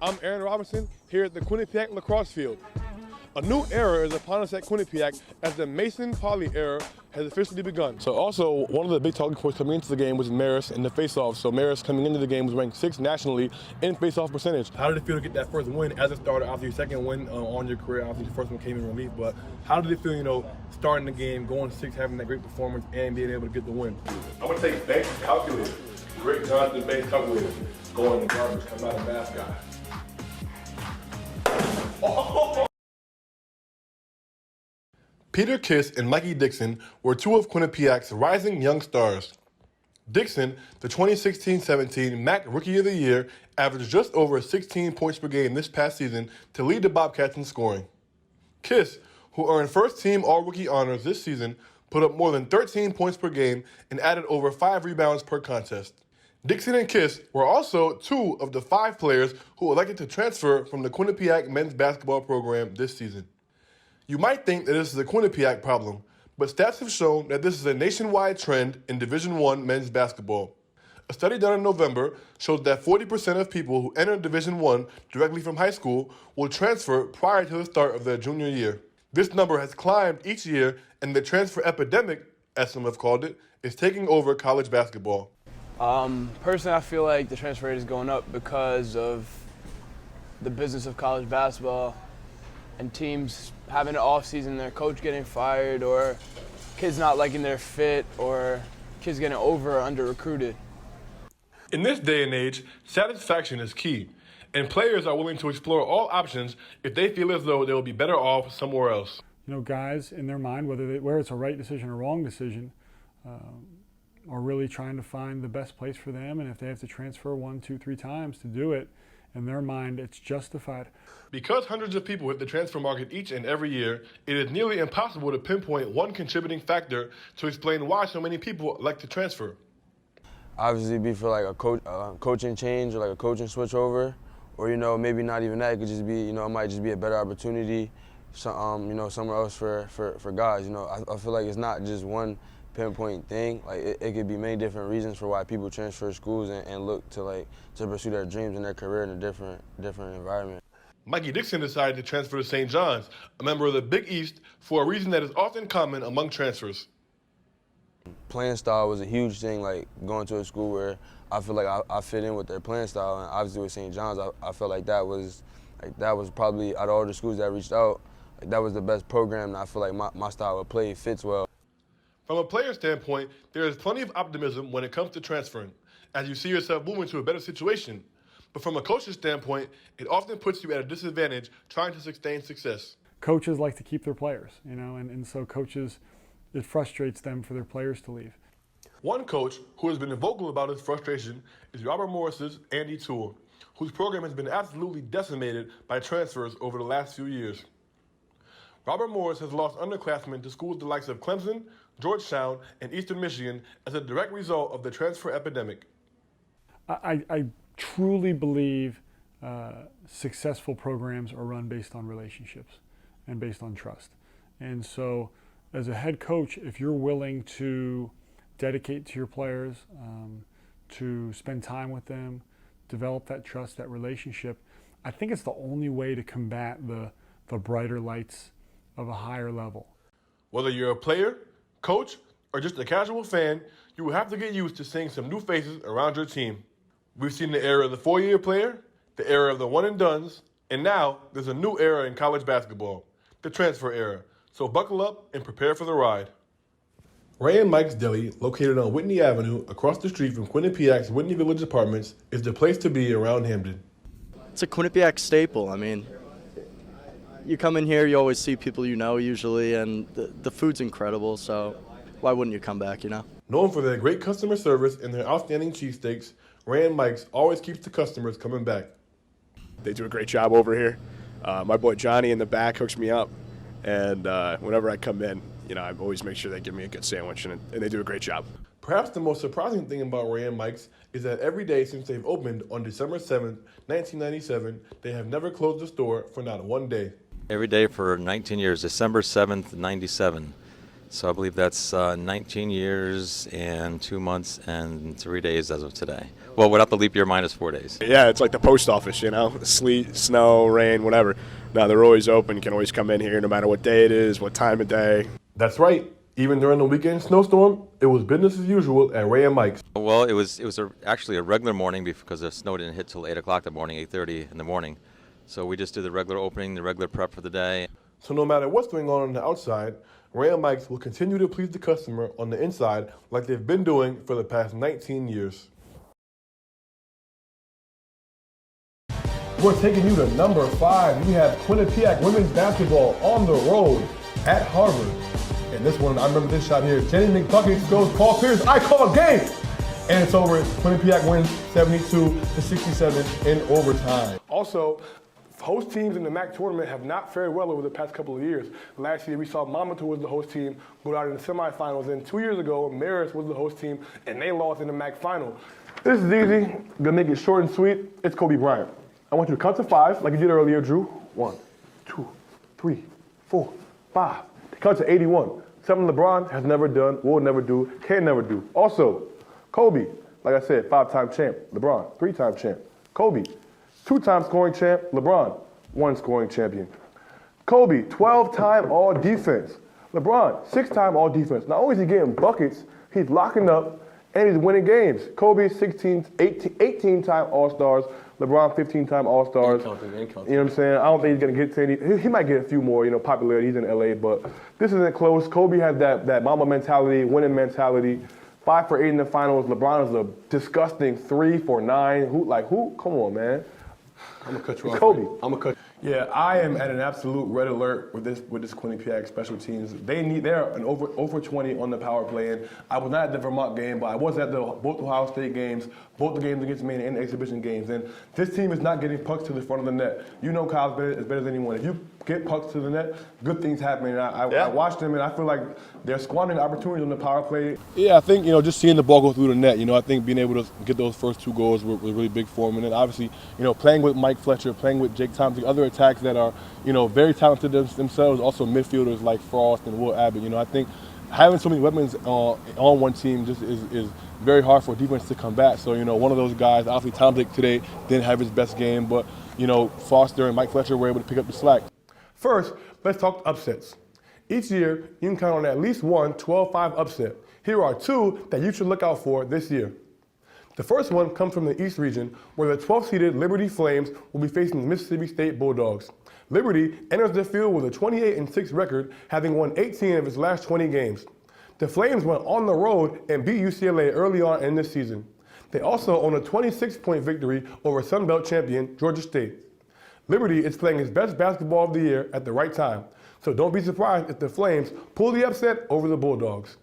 I'm Aaron Robinson here at the Quinnipiac lacrosse field. A new era is upon us at Quinnipiac as the Mason Poly era has officially begun. So also, one of the big talking points coming into the game was Maris and the face-off. So Maris coming into the game was ranked 6th nationally in face-off percentage. How did it feel to get that first win as a starter after your second win on your career? Obviously your first one came in relief, but how did it feel, starting the game, going 6, having that great performance, and being able to get the win? I'm gonna take Banks calculator. Great Jonathan Banks calculator. Going in the garbage, come out of mascot. Oh! Peter Kiss and Mikey Dixon were two of Quinnipiac's rising young stars. Dixon, the 2016-17 MAC Rookie of the Year, averaged just over 16 points per game this past season to lead the Bobcats in scoring. Kiss, who earned first-team All-Rookie honors this season, put up more than 13 points per game and added over 5 rebounds per contest. Dixon and Kiss were also 2 of the 5 players who elected to transfer from the Quinnipiac men's basketball program this season. You might think that this is a Quinnipiac problem, but stats have shown that this is a nationwide trend in Division I men's basketball. A study done in November shows that 40% of people who enter Division I directly from high school will transfer prior to the start of their junior year. This number has climbed each year, and the transfer epidemic, as some have called it, is taking over college basketball. Personally, I feel like the transfer rate is going up because of the business of college basketball and teams having an off-season, their coach getting fired, or kids not liking their fit, or kids getting over or under-recruited. In this day and age, satisfaction is key, and players are willing to explore all options if they feel as though they will be better off somewhere else. Guys in their mind, whether it's a right decision or wrong decision, are really trying to find the best place for them, and if they have to transfer 1, 2, 3 times to do it, in their mind, it's justified. Because hundreds of people hit the transfer market each and every year, it is nearly impossible to pinpoint one contributing factor to explain why so many people like to transfer. Obviously, it'd be for like a coaching change or like a coaching switch over, or maybe not even that. It could just be, it might just be a better opportunity, somewhere else for guys. I feel like it's not just one pinpoint thing. Like it could be many different reasons for why people transfer schools and look to pursue their dreams and their career in a different environment. Mikey Dixon decided to transfer to St. John's, a member of the Big East, for a reason that is often common among transfers. Playing style was a huge thing, like going to a school where I feel like I fit in with their playing style, and obviously with St. John's, I felt like that was probably, out of all the schools that reached out, that was the best program, and I feel like my style of play fits well. From a player standpoint, there is plenty of optimism when it comes to transferring, as you see yourself moving to a better situation. But from a coach's standpoint, it often puts you at a disadvantage trying to sustain success. Coaches like to keep their players, and so coaches, it frustrates them for their players to leave. One coach who has been vocal about his frustration is Robert Morris's Andy Toole, whose program has been absolutely decimated by transfers over the last few years. Robert Morris has lost underclassmen to schools the likes of Clemson, Georgetown, and Eastern Michigan as a direct result of the transfer epidemic. I truly believe successful programs are run based on relationships and based on trust. And so as a head coach, if you're willing to dedicate to your players, to spend time with them, develop that trust, that relationship, I think it's the only way to combat the brighter lights of a higher level. Whether you're a player, coach, or just a casual fan, you will have to get used to seeing some new faces around your team. We've seen the era of the 4-year player, the era of the one-and-dones, and now there's a new era in college basketball, the transfer era. So buckle up and prepare for the ride. Ray and Mike's Deli, located on Whitney Avenue across the street from Quinnipiac's Whitney Village Apartments, is the place to be around Hamden. It's a Quinnipiac staple. I mean, you come in here, you always see people usually, and the food's incredible, so why wouldn't you come back, Known for their great customer service and their outstanding cheesesteaks, Ray and Mike's always keeps the customers coming back. They do a great job over here. My boy Johnny in the back hooks me up, and whenever I come in, I always make sure they give me a good sandwich, and they do a great job. Perhaps the most surprising thing about Ray and Mike's is that every day since they've opened on December 7th, 1997, they have never closed the store for not one day. Every day for 19 years, December 7th, 97. So I believe that's 19 years and 2 months and 3 days as of today. Well, without the leap year, minus 4 days. Yeah, it's like the post office, you know, sleet, snow, rain, whatever. No, they're always open. You can always come in here no matter what day it is, what time of day. That's right. Even during the weekend snowstorm, it was business as usual at Ray and Mike's. Well, it was actually a regular morning because the snow didn't hit till 8 o'clock the morning, 8:30 in the morning. So we just did the regular opening, the regular prep for the day. So no matter what's going on the outside, Ray and Mike's will continue to please the customer on the inside like they've been doing for the past 19 years. We're taking you to number 5. We have Quinnipiac women's basketball on the road at Harvard. And this one, I remember this shot here. Jenny McBucket goes Paul Pierce. I call game. And it's over. Quinnipiac wins 72-67 in overtime. Also, host teams in the MAC tournament have not fared well over the past couple of years. Last year, we saw Monmouth, who was the host team, go out in the semifinals. And 2 years ago, Marist was the host team, and they lost in the MAC final. This is easy. I'm gonna make it short and sweet. It's Kobe Bryant. I want you to count to 5, like you did earlier, Drew. 1, 2, 3, 4, 5. Count to 81. Something LeBron has never done, will never do, can never do. Also, Kobe, like I said, 5-time champ. LeBron, 3-time champ. Kobe, 2-time scoring champ. LeBron, 1 scoring champion. Kobe, 12-time all-defense. LeBron, 6-time all-defense. Not only is he getting buckets, he's locking up and he's winning games. Kobe, 18-time All-Stars. LeBron, 15-time All-Stars. You know what I'm saying? I don't think he's going to get to any. He might get a few more, popularity. He's in LA, but this isn't close. Kobe has that Mamba mentality, winning mentality. 5 for 8 in the finals. LeBron is a disgusting 3 for 9. Who? Come on, man. I'm gonna cut you off. Kobe. I'm gonna cut. Yeah, I am at an absolute red alert with this Quinnipiac special teams. They're an over 20 on the power play. And I was not at the Vermont game, but I was at both Ohio State games, both the games against Maine and the exhibition games. And this team is not getting pucks to the front of the net. You know Kyle's as better as anyone. If you get pucks to the net, good things happen. And I watched them, and I feel like they're squandering opportunities on the power play. Yeah, I think just seeing the ball go through the net. I think being able to get those first 2 goals were really big for them. And then obviously, playing with Mike Fletcher, playing with Jake Thompson, other attacks that are very talented themselves. Also midfielders like Frost and Will Abbott. I think having so many weapons on one team just is very hard for defense to combat. So one of those guys, obviously Tom Dick today didn't have his best game, but Foster and Mike Fletcher were able to pick up the slack. First, let's talk upsets. Each year, you can count on at least one 12-5 upset. Here are 2 that you should look out for this year. The first one comes from the East region, where the 12th-seeded Liberty Flames will be facing the Mississippi State Bulldogs. Liberty enters the field with a 28-6 record, having won 18 of its last 20 games. The Flames went on the road and beat UCLA early on in this season. They also own a 26-point victory over Sun Belt champion Georgia State. Liberty is playing its best basketball of the year at the right time, so don't be surprised if the Flames pull the upset over the Bulldogs.